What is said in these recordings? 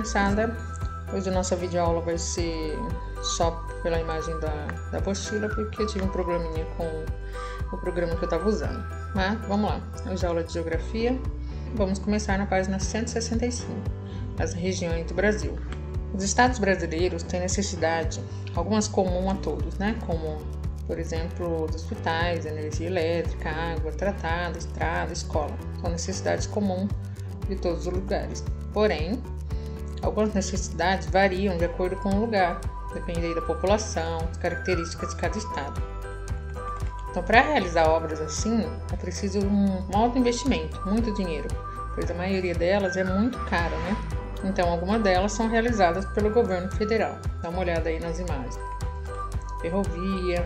criançada. Hoje a nossa videoaula vai ser só pela imagem da apostila, porque eu tive um probleminha com o programa que eu estava usando. Mas vamos lá, hoje é aula de geografia. Vamos começar na página 165, as regiões do Brasil. Os estados brasileiros têm necessidade, algumas comuns a todos, né? Como, por exemplo, os hospitais, energia elétrica, água tratada, estrada, escola. São necessidades comuns de todos os lugares. Porém, algumas necessidades variam de acordo com o lugar, dependendo da população, das características de cada estado. Então, para realizar obras assim, é preciso um alto investimento, muito dinheiro, pois a maioria delas é muito cara, né? Então, algumas delas são realizadas pelo governo federal. Dá uma olhada aí nas imagens. Ferrovia,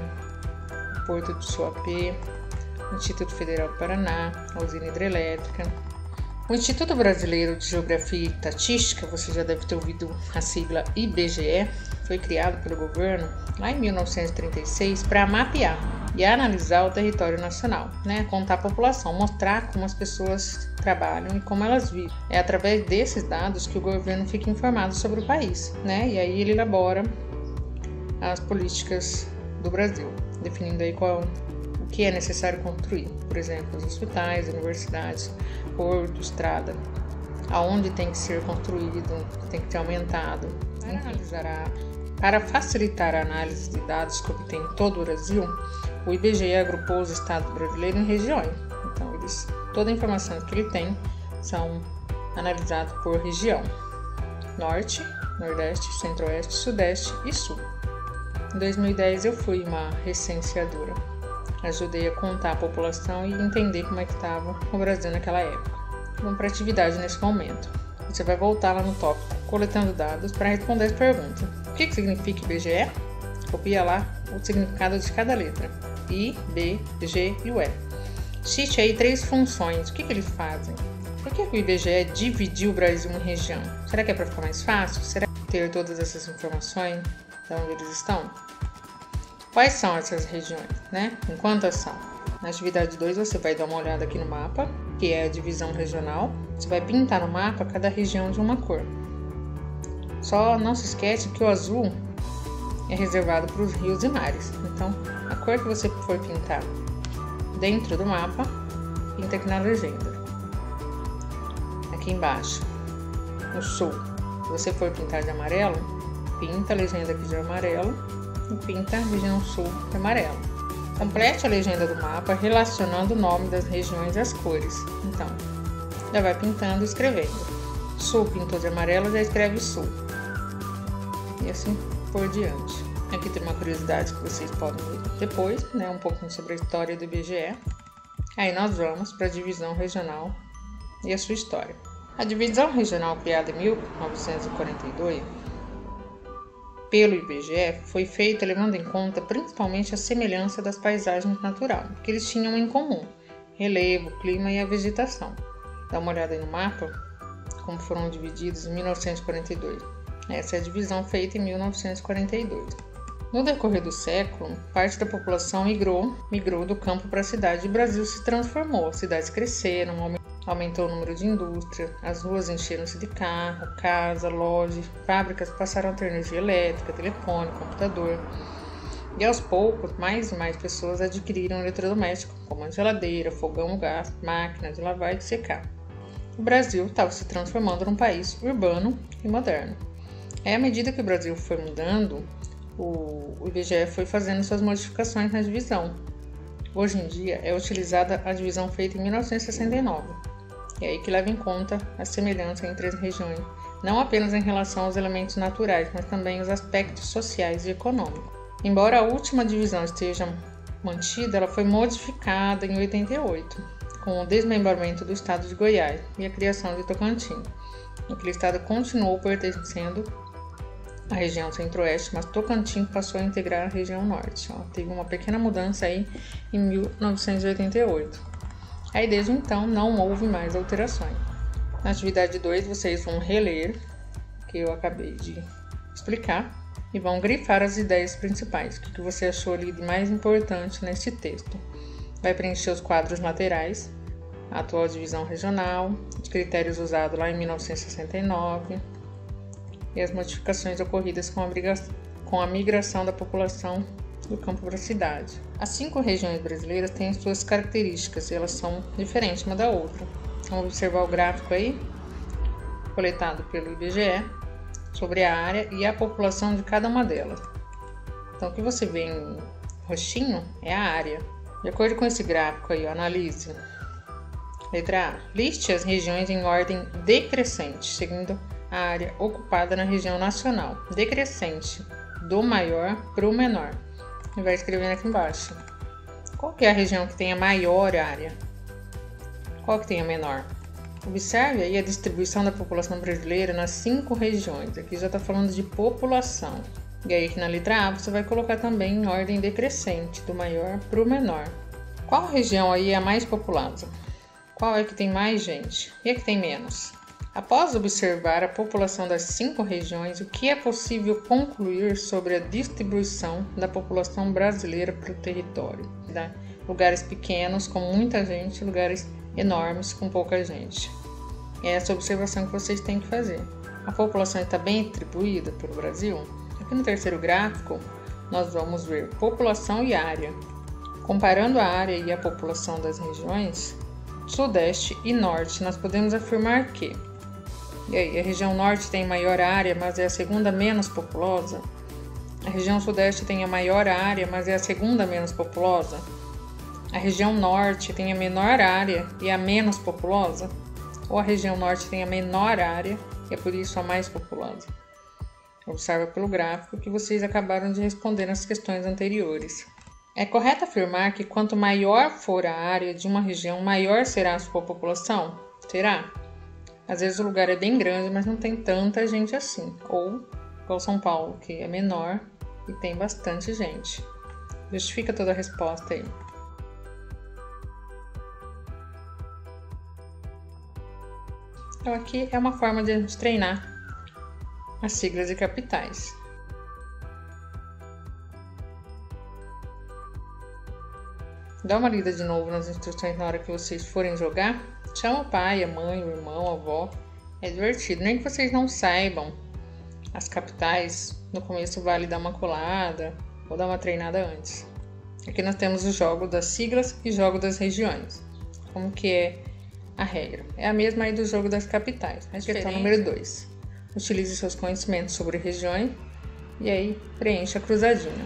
Porto de Suape, Instituto Federal do Paraná, a usina hidrelétrica. O Instituto Brasileiro de Geografia e Estatística, você já deve ter ouvido a sigla IBGE, foi criado pelo governo lá em 1936 para mapear e analisar o território nacional, né? Contar a população, mostrar como as pessoas trabalham e como elas vivem. É através desses dados que o governo fica informado sobre o país, né? E aí ele elabora as políticas do Brasil, definindo aí o que é necessário construir. Por exemplo, os hospitais, universidades, porto, estrada, aonde tem que ser construído, tem que ser aumentado. Para facilitar a análise de dados que obtém em todo o Brasil, o IBGE agrupou os estados brasileiros em regiões. Então, toda a informação que ele tem são analisadas por região: Norte, Nordeste, Centro-Oeste, Sudeste e Sul. Em 2010 eu fui uma recenseadora. Ajudei a contar a população e entender como é que estava o Brasil naquela época. Vamos para a atividade nesse momento. Você vai voltar lá no tópico coletando dados para responder as perguntas. O que significa IBGE? Copia lá o significado de cada letra. I, B, G e o E. Cite aí 3 funções. O que eles fazem? Por que o IBGE dividiu o Brasil em região? Será que é para ficar mais fácil? Será que ter todas essas informações de onde eles estão? Quais são essas regiões, né? Em quantas são? Na atividade 2 você vai dar uma olhada aqui no mapa, que é a divisão regional. Você vai pintar no mapa cada região de uma cor. Só não se esquece que o azul é reservado para os rios e mares. Então, a cor que você for pintar dentro do mapa, pinta aqui na legenda. Aqui embaixo, no sul, se você for pintar de amarelo, pinta a legenda aqui de amarelo e pinta a região sul de amarelo. Complete a legenda do mapa relacionando o nome das regiões e as cores. Então, já vai pintando e escrevendo. Sul pintou de amarelo, já escreve sul. E assim por diante. Aqui tem uma curiosidade que vocês podem ver depois, né? Um pouquinho sobre a história do IBGE. Aí nós vamos para a divisão regional e a sua história. A divisão regional, criada em 1942 pelo IBGE, foi feita levando em conta principalmente a semelhança das paisagens naturais, que eles tinham em comum: relevo, clima e a vegetação. Dá uma olhada aí no mapa, como foram divididos em 1942. Essa é a divisão feita em 1942. No decorrer do século, parte da população migrou do campo para a cidade e o Brasil se transformou. As cidades cresceram, aumentou o número de indústria, as ruas encheram-se de carro, casa, lojas, fábricas passaram a ter energia elétrica, telefone, computador. E aos poucos, mais e mais pessoas adquiriram eletrodomésticos, como a geladeira, fogão, gás, máquina de lavar e de secar. O Brasil estava se transformando num país urbano e moderno. À medida que o Brasil foi mudando, o IBGE foi fazendo suas modificações na divisão. Hoje em dia é utilizada a divisão feita em 1969. É aí que leva em conta a semelhança entre as regiões, não apenas em relação aos elementos naturais, mas também os aspectos sociais e econômicos. Embora a última divisão esteja mantida, ela foi modificada em 88, com o desmembramento do estado de Goiás e a criação de Tocantins. Aquele estado continuou pertencendo à região centro-oeste, mas Tocantins passou a integrar a região norte. Teve uma pequena mudança aí em 1988. Aí desde então não houve mais alterações. Na atividade 2 vocês vão reler o que eu acabei de explicar e vão grifar as ideias principais. O que você achou ali de mais importante nesse texto? Vai preencher os quadros laterais, a atual divisão regional, os critérios usados lá em 1969, e as modificações ocorridas com a migração da população do campo para a cidade. As 5 regiões brasileiras têm suas características e elas são diferentes uma da outra. Vamos observar o gráfico aí, coletado pelo IBGE, sobre a área e a população de cada uma delas. Então, o que você vê em roxinho é a área. De acordo com esse gráfico aí, analise. Letra A. Liste as regiões em ordem decrescente, seguindo a área ocupada na região nacional. Decrescente, do maior para o menor. E vai escrevendo aqui embaixo. Qual que é a região que tem a maior área? Qual que tem a menor? Observe aí a distribuição da população brasileira nas 5 regiões. Aqui já está falando de população. E aí aqui na letra A você vai colocar também em ordem decrescente, do maior para o menor. Qual região aí é a mais populosa? Qual é que tem mais gente? E a que tem menos? Após observar a população das 5 regiões, o que é possível concluir sobre a distribuição da população brasileira para o território? Lugares pequenos com muita gente, lugares enormes com pouca gente. É essa observação que vocês têm que fazer. A população está bem distribuída pelo Brasil? Aqui no terceiro gráfico, nós vamos ver população e área. Comparando a área e a população das regiões Sudeste e Norte, nós podemos afirmar que a região Norte tem maior área, mas é a segunda menos populosa. A região Sudeste tem a maior área, mas é a segunda menos populosa. A região Norte tem a menor área e a menos populosa. Ou a região Norte tem a menor área e é por isso a mais populosa. Observa pelo gráfico que vocês acabaram de responder nas questões anteriores. É correto afirmar que quanto maior for a área de uma região, maior será a sua população? Será? Às vezes o lugar é bem grande, mas não tem tanta gente assim. Ou, igual São Paulo, que é menor e tem bastante gente. Justifica toda a resposta aí. Então aqui é uma forma de a gente treinar as siglas e capitais. Dá uma lida de novo nas instruções na hora que vocês forem jogar. Chama o pai, a mãe, o irmão, a avó. É divertido. Nem que vocês não saibam as capitais, no começo vale dar uma colada ou dar uma treinada antes. Aqui nós temos o jogo das siglas e jogo das regiões. Como que é a regra? É a mesma aí do jogo das capitais. A questão número 2. Utilize seus conhecimentos sobre regiões e aí preencha a cruzadinha.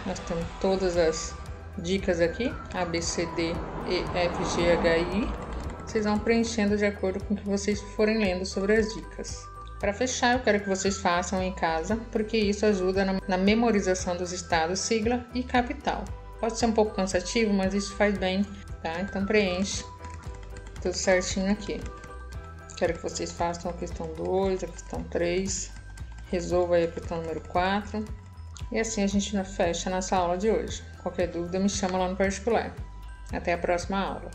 Nós temos todas as dicas aqui, A, B, C, D, E, F, G, H, I. Vocês vão preenchendo de acordo com o que vocês forem lendo sobre as dicas. Para fechar, eu quero que vocês façam em casa, porque isso ajuda na memorização dos estados, sigla e capital. Pode ser um pouco cansativo, mas isso faz bem, tá? Então preenche tudo certinho aqui. Quero que vocês façam a questão 2, a questão 3, resolva aí a questão número 4. E assim a gente fecha nossa aula de hoje. Qualquer dúvida me chama lá no particular. Até a próxima aula.